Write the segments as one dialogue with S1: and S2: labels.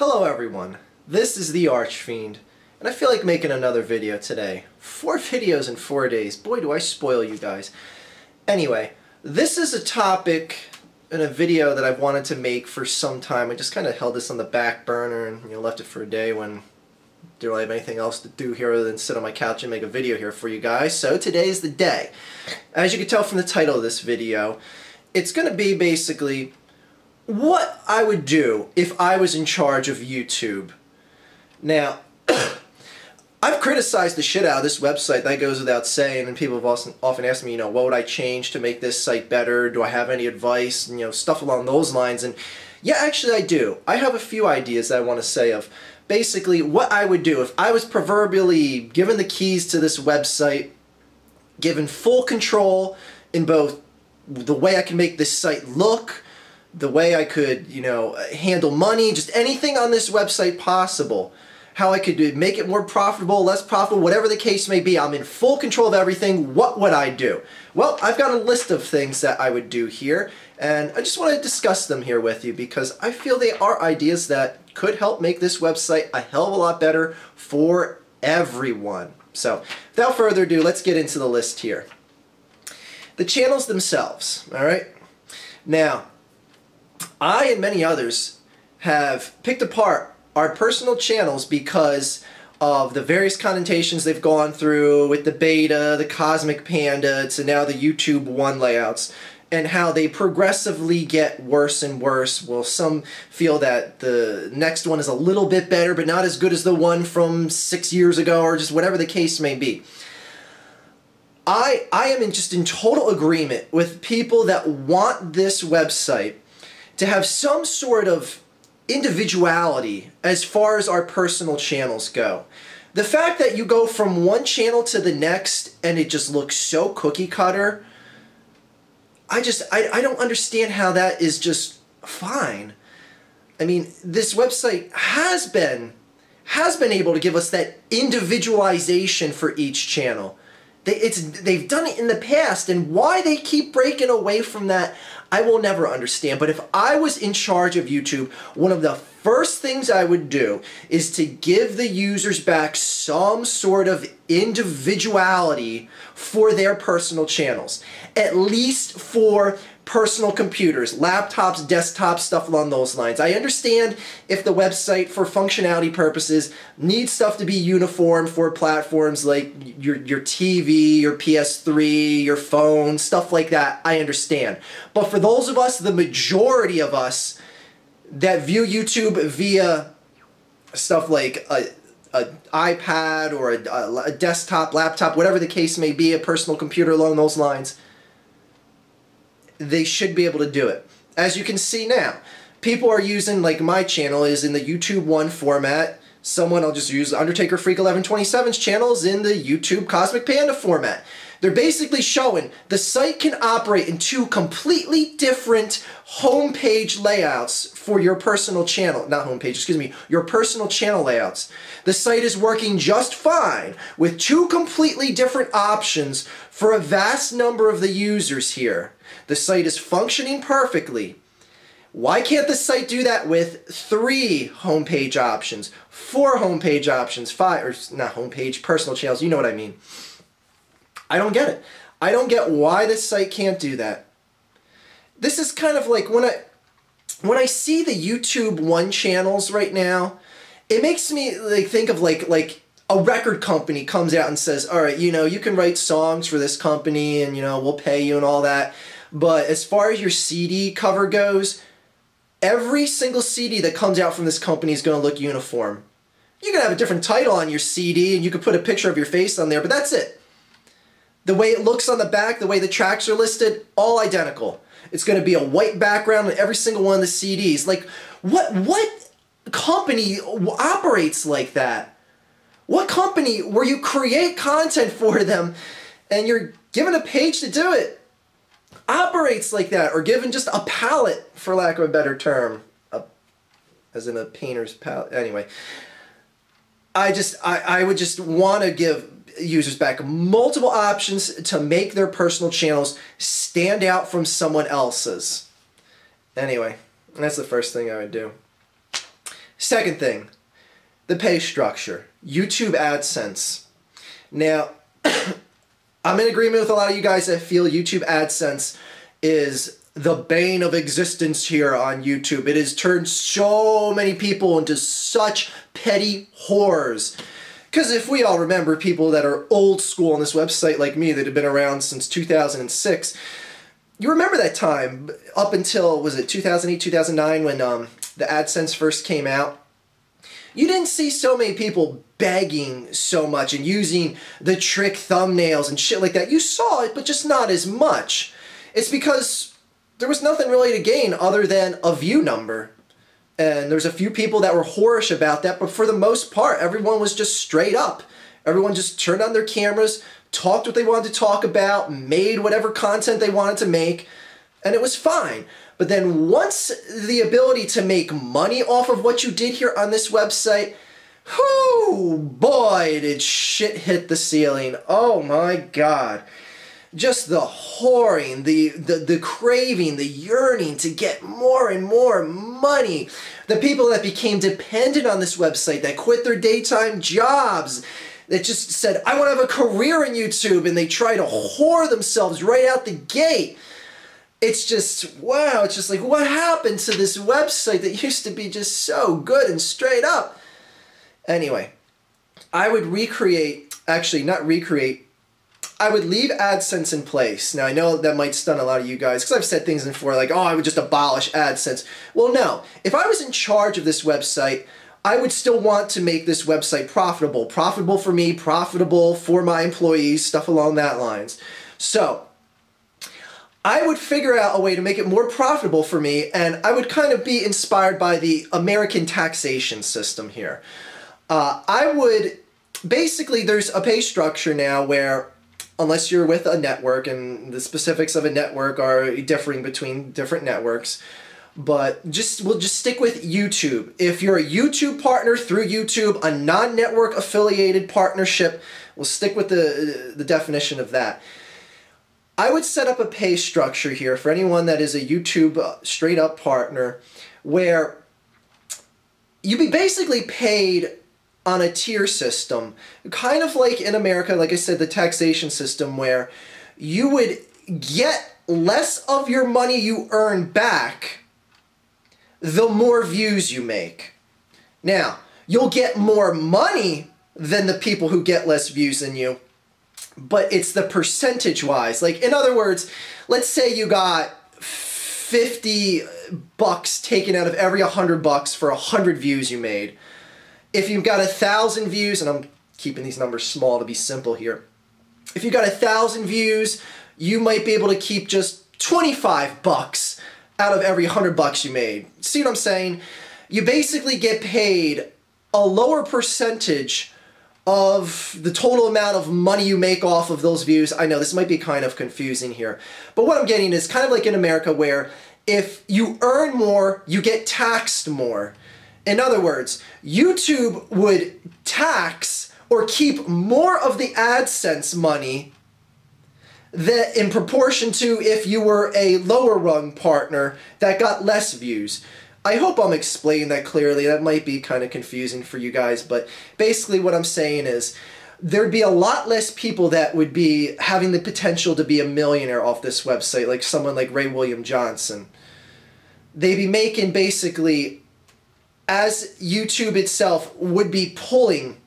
S1: Hello everyone, this is the Archfiend, and I feel like making another video today. 4 videos in 4 days. Boy, do I spoil you guys. Anyway, this is a topic in a video that I've wanted to make for some time. I just kind of held this on the back burner and left it for a day when I didn't really have anything else to do here other than sit on my couch and make a video here for you guys. So today is the day. As you can tell from the title of this video, it's going to be basically what I would do if I was in charge of YouTube. Now, I've criticized the shit out of this website, that goes without saying, and people have often asked me, what would I change to make this site better? Do I have any advice? Stuff along those lines. And yeah, actually I do. I have a few ideas that I want to say of basically what I would do if I was proverbially given the keys to this website, given full control in both the way I can make this site look, the way I could, handle money, just anything on this website possible. How I could make it more profitable, less profitable, whatever the case may be. I'm in full control of everything. What would I do? Well, I've got a list of things that I would do here, and I just want to discuss them here with you because I feel they are ideas that could help make this website a hell of a lot better for everyone. So, without further ado, let's get into the list here. The channels themselves, alright? Now, I and many others have picked apart our personal channels because of the various connotations they've gone through with the beta, the Cosmic Panda, to now the YouTube 1 layouts, and how they progressively get worse and worse. Well, some feel that the next one is a little bit better, but not as good as the one from 6 years ago, or just whatever the case may be. I am just in total agreement with people that want this website to have some sort of individuality as far as our personal channels go. The fact that you go from one channel to the next and it just looks so cookie cutter, I don't understand how that is just fine. I mean, this website has been able to give us that individualization for each channel. They've done it in the past, and why they keep breaking away from that, I will never understand. But if I was in charge of YouTube, one of the first things I would do is to give the users back some sort of individuality for their personal channels. At least for personal computers, laptops, desktops, stuff along those lines. I understand if the website, for functionality purposes, needs stuff to be uniform for platforms like your TV, your PS3, your phone, stuff like that. I understand. But for those of us, the majority of us, that view YouTube via stuff like an iPad or a desktop, laptop, whatever the case may be, a personal computer along those lines, they should be able to do it. As you can see now, people are using, like my channel is in the YouTube 1 format. I'll just use Undertaker Freak 1127's channels in the YouTube Cosmic Panda format. They're basically showing the site can operate in 2 completely different homepage layouts for your personal channel. Not homepage, excuse me, your personal channel layouts. The site is working just fine with 2 completely different options for a vast number of the users here. The site is functioning perfectly. Why can't the site do that with 3 homepage options, 4 homepage options, 5, or not homepage, personal channels, you know what I mean. I don't get it. I don't get why this site can't do that. This is kind of like when I see the YouTube 1 channels right now, it makes me think of like a record company comes out and says, all right, you can write songs for this company and, we'll pay you and all that. But as far as your CD cover goes, every single CD that comes out from this company is going to look uniform. You can have a different title on your CD and you can put a picture of your face on there, but that's it. The way it looks on the back, the way the tracks are listed, all identical. It's going to be a white background on every single one of the CDs. Like, what company operates like that? What company where you create content for them and you're given a page to do it operates like that, or given just a palette, for lack of a better term, as in a painter's palette. Anyway, I would just want to give users back multiple options to make their personal channels stand out from someone else's. Anyway, that's the first thing I would do. Second thing, the pay structure. YouTube AdSense. Now, I'm in agreement with a lot of you guys that feel YouTube AdSense is the bane of existence here on YouTube. It has turned so many people into such petty whores. Because if we all remember people that are old school on this website like me that have been around since 2006, you remember that time up until, was it 2008, 2009 when the AdSense first came out? You didn't see so many people begging so much and using the trick thumbnails and shit like that. You saw it, but just not as much. It's because there was nothing really to gain other than a view number. And there's a few people that were whorish about that, but for the most part, everyone was just straight up. Everyone just turned on their cameras, talked what they wanted to talk about, made whatever content they wanted to make, and it was fine. But then once the ability to make money off of what you did here on this website, whoo, boy, did shit hit the ceiling. Oh my God. Just the whoring, the craving, the yearning to get more and more money. The people that became dependent on this website, that quit their daytime jobs, that just said, I want to have a career in YouTube, and they try to whore themselves right out the gate. It's just, wow, it's just like, what happened to this website that used to be just so good and straight up? Anyway, I would recreate, actually not recreate, I would leave AdSense in place. Now, I know that might stun a lot of you guys, because I've said things before like, oh, I would just abolish AdSense. Well, no. If I was in charge of this website, I would still want to make this website profitable. Profitable for me, profitable for my employees, stuff along that lines. So, I would figure out a way to make it more profitable for me, and I would kind of be inspired by the American taxation system here. Basically, there's a pay structure now where, unless you're with a network, and the specifics of a network are differing between different networks, but we'll just stick with YouTube. If you're a YouTube partner through YouTube, a non-network affiliated partnership, we'll stick with the definition of that. I would set up a pay structure here for anyone that is a YouTube straight up partner where you'd be basically paid on a tier system, kind of like in America, like I said, the taxation system, where you would get less of your money you earn back the more views you make. Now, you'll get more money than the people who get less views than you, but it's the percentage-wise. Like, in other words, let's say you got 50 bucks taken out of every 100 bucks for 100 views you made. If you've got 1,000 views, and I'm keeping these numbers small to be simple here. If you got 1,000 views, you might be able to keep just 25 bucks out of every 100 bucks you made. See what I'm saying? You basically get paid a lower percentage of the total amount of money you make off of those views. I know this might be kind of confusing here, but what I'm getting is kind of like in America where if you earn more, you get taxed more. In other words, YouTube would tax or keep more of the AdSense money that in proportion to if you were a lower rung partner that got less views. I hope I'm explaining that clearly. That might be kind of confusing for you guys, but basically what I'm saying is there'd be a lot less people that would be having the potential to be a millionaire off this website, like someone like Ray William Johnson. They'd be making basically, as YouTube itself would be pulling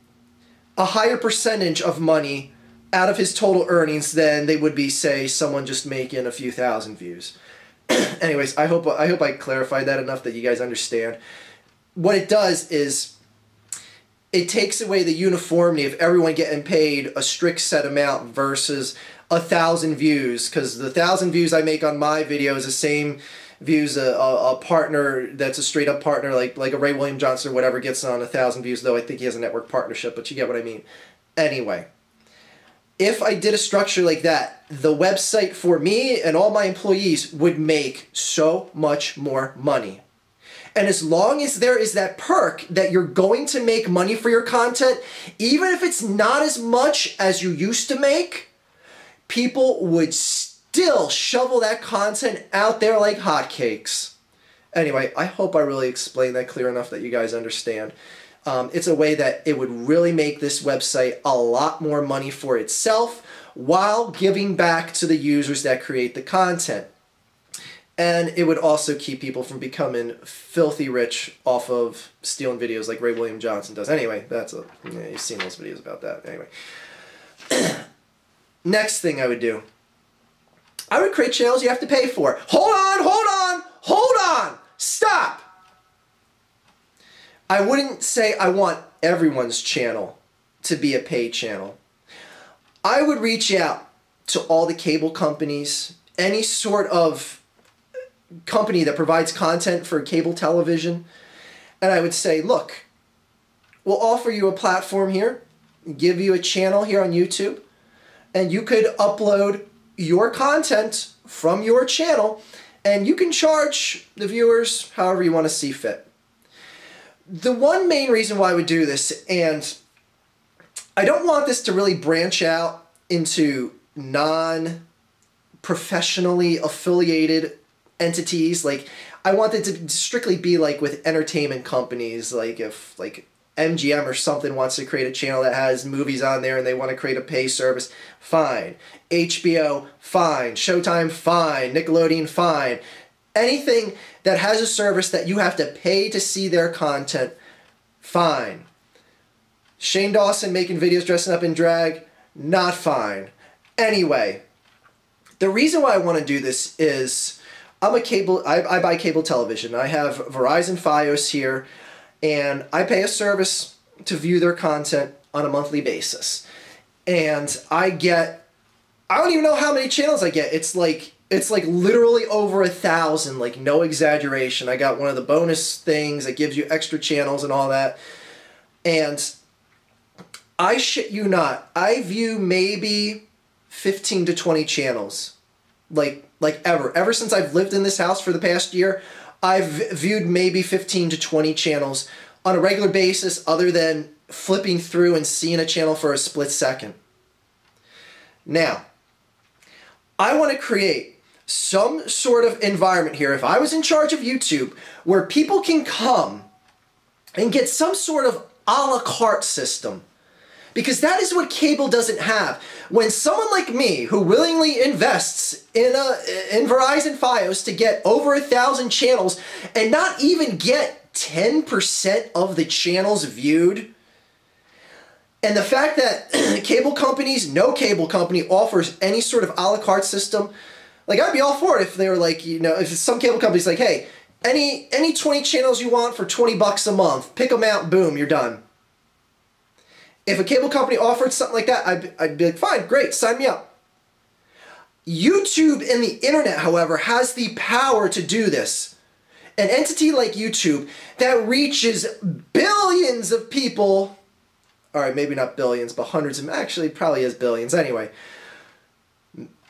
S1: a higher percentage of money out of his total earnings than they would be, say, someone just making a few thousand views. Anyways, I hope I clarified that enough that you guys understand. What it does is it takes away the uniformity of everyone getting paid a strict set amount versus 1,000 views, because the 1,000 views I make on my video is the same views a partner that's a straight up partner like a Ray William Johnson or whatever gets on 1,000 views, though I think he has a network partnership, but you get what I mean. Anyway, if I did a structure like that, the website for me and all my employees would make so much more money. And as long as there is that perk that you're going to make money for your content, even if it's not as much as you used to make, people would still shovel that content out there like hotcakes. Anyway, I hope I really explained that clear enough that you guys understand. It's a way that it would really make this website a lot more money for itself while giving back to the users that create the content. And it would also keep people from becoming filthy rich off of stealing videos like Ray William Johnson does. Anyway, you've seen those videos about that. Anyway. Next thing I would do. I would create channels you have to pay for. Hold on, hold on, hold on! Stop! I wouldn't say I want everyone's channel to be a paid channel. I would reach out to all the cable companies, any sort of company that provides content for cable television, and I would say, look, we'll offer you a platform here, give you a channel here on YouTube, and you could upload your content from your channel, and you can charge the viewers however you want to see fit. The one main reason why I would do this, and I don't want this to really branch out into non-professionally affiliated entities. Like, I want it to strictly be like with entertainment companies. Like if like MGM or something wants to create a channel that has movies on there and they want to create a pay service, fine. HBO, fine. Showtime, fine. Nickelodeon, fine. Anything that has a service that you have to pay to see their content, fine. Shane Dawson making videos dressing up in drag, not fine. Anyway, the reason why I want to do this is I buy cable television. I have Verizon Fios here, and I pay a service to view their content on a monthly basis. And I don't even know how many channels I get. It's like literally over 1,000, like no exaggeration. I got one of the bonus things that gives you extra channels and all that. And I shit you not, I view maybe 15 to 20 channels. Like ever since I've lived in this house for the past year, I've viewed maybe 15 to 20 channels on a regular basis, other than flipping through and seeing a channel for a split second. Now, I want to create some sort of environment here, if I was in charge of YouTube, where people can come and get some sort of a la carte system. Because that is what cable doesn't have. When someone like me, who willingly invests in Verizon Fios to get over 1,000 channels and not even get 10% of the channels viewed, and the fact that cable companies, no cable company offers any sort of a la carte system, like I'd be all for it if they were like, you know, if some cable company's like, hey, any 20 channels you want for 20 bucks a month, pick them out, boom, you're done. If a cable company offered something like that, I'd be like, fine, great, sign me up. YouTube and the internet, however, has the power to do this. An entity like YouTube that reaches billions of people, all right, maybe not billions, but hundreds of, actually probably is billions anyway.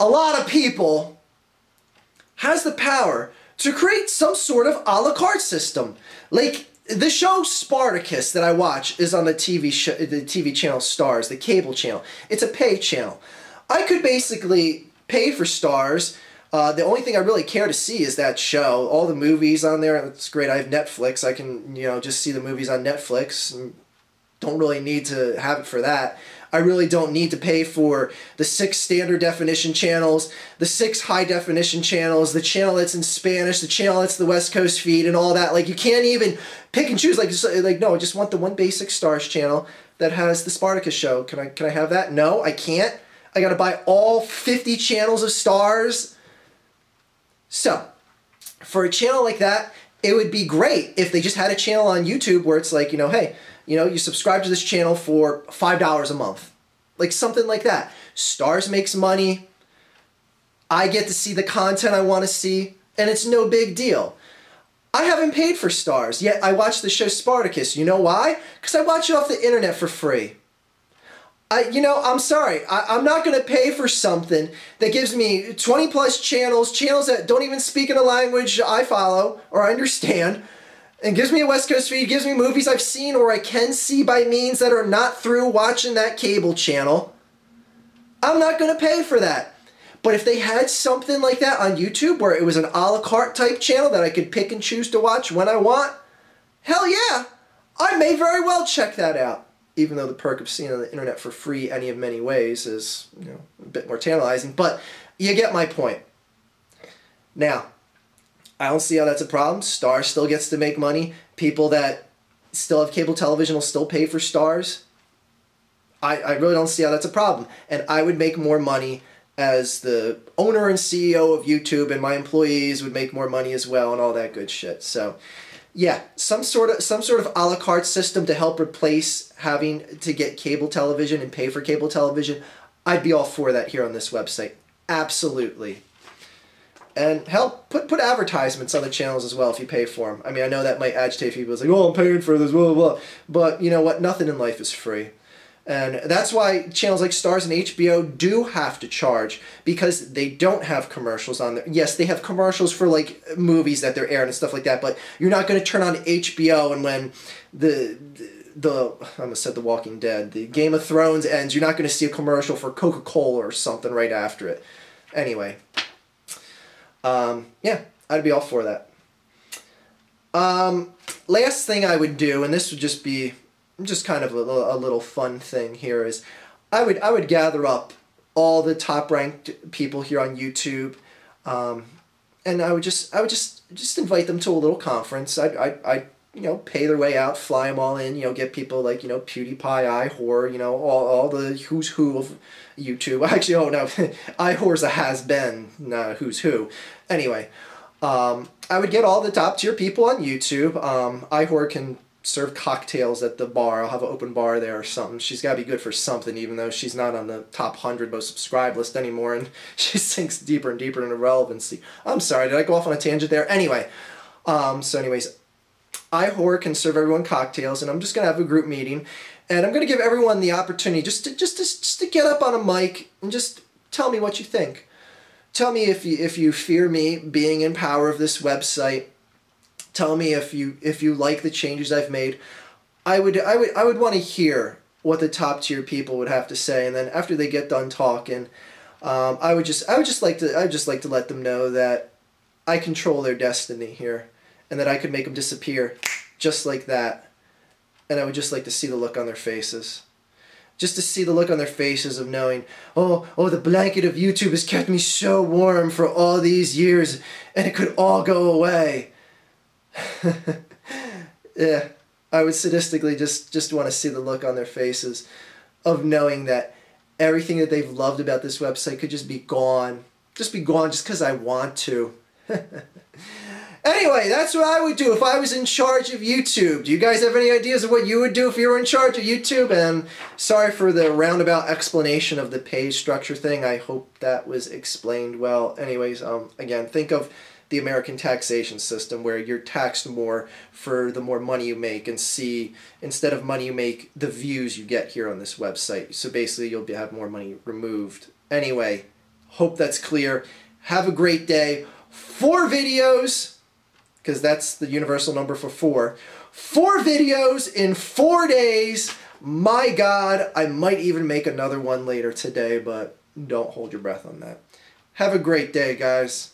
S1: A lot of people has the power to create some sort of a la carte system. Like, the show Spartacus that I watch is on the TV channel Stars, the cable channel. It's a pay channel. I could basically pay for Stars. The only thing I really care to see is that show. All the movies on there, it's great. I have Netflix. I can, you know, just see the movies on Netflix. And don't really need to have it for that. I really don't need to pay for the 6 standard definition channels, the 6 high definition channels, the channel that's in Spanish, the channel that's the West Coast feed, and all that. Like, you can't even pick and choose. Like no, I just want the one basic Stars channel that has the Spartacus show. Can I have that? No, I can't. I gotta buy all 50 channels of Stars. So, for a channel like that, it would be great if they just had a channel on YouTube where it's like, you know, hey, you know, you subscribe to this channel for $5 a month. Like something like that. Stars makes money. I get to see the content I want to see, and it's no big deal. I haven't paid for Stars, yet I watch the show Spartacus. You know why? Because I watch it off the internet for free. You know, I'm sorry. I'm not going to pay for something that gives me 20 plus channels that don't even speak in a language I follow or understand, and gives me a West Coast feed, gives me movies I've seen or I can see by means that are not through watching that cable channel. I'm not going to pay for that. But if they had something like that on YouTube where it was an a la carte type channel that I could pick and choose to watch when I want, hell yeah, I may very well check that out. Even though the perk of seeing on the internet for free any of many ways is, you know, a bit more tantalizing, but you get my point. Now, I don't see how that's a problem. Starz still gets to make money. People that still have cable television will still pay for Starz. I really don't see how that's a problem. And I would make more money as the owner and CEO of YouTube, and my employees would make more money as well and all that good shit. So, yeah, some sort of a la carte system to help replace having to get cable television and pay for cable television. I'd be all for that here on this website. Absolutely. And hell, put advertisements on the channels as well if you pay for them. I mean, I know that might agitate people. It's like, oh, I'm paying for this, blah, blah, blah. But you know what? Nothing in life is free. And that's why channels like Starz and HBO do have to charge, because they don't have commercials on there. Yes, they have commercials for like movies that they're airing and stuff like that, but you're not going to turn on HBO and when I almost said The Walking Dead, the Game of Thrones ends, you're not going to see a commercial for Coca-Cola or something right after it. Anyway, yeah, I'd be all for that. Last thing I would do, and this would just be kind of a little fun thing here, is I would gather up all the top ranked people here on YouTube, and I would just invite them to a little conference. I'd you know, pay their way out, fly them all in, you know, get people like, you know, PewDiePie, iHor, you know, all the who's who of YouTube. Actually, oh no, iHor's a has-been, not who's who. Anyway, I would get all the top tier people on YouTube. iHor can serve cocktails at the bar. I'll have an open bar there or something. She's got to be good for something, even though she's not on the top 100 most subscribed list anymore, and she sinks deeper and deeper into relevancy. I'm sorry, did I go off on a tangent there? Anyway, so anyways, iHor can serve everyone cocktails, and I'm just going to have a group meeting, and I'm going to give everyone the opportunity just to get up on a mic and just tell me what you think. Tell me if you fear me being in power of this website. Tell me if you like the changes I've made. I would want to hear what the top tier people would have to say, and then after they get done talking, I would just like to let them know that I control their destiny here, and that I could make them disappear just like that. And I would just like to see the look on their faces. Just to see the look on their faces of knowing, oh, the blanket of YouTube has kept me so warm for all these years, and it could all go away. Yeah, I would sadistically just want to see the look on their faces of knowing that everything that they've loved about this website could just be gone. Just be gone just because I want to. Anyway, that's what I would do if I was in charge of YouTube. Do you guys have any ideas of what you would do if you were in charge of YouTube? And sorry for the roundabout explanation of the page structure thing. I hope that was explained well. Anyways, again, think of the American taxation system where you're taxed more for the more money you make, and see, instead of money you make, the views you get here on this website. So basically you'll have more money removed. Anyway, hope that's clear. Have a great day. 4 videos, because that's the universal number for 4. 4 videos in 4 days. My God, I might even make another one later today, but don't hold your breath on that. Have a great day, guys.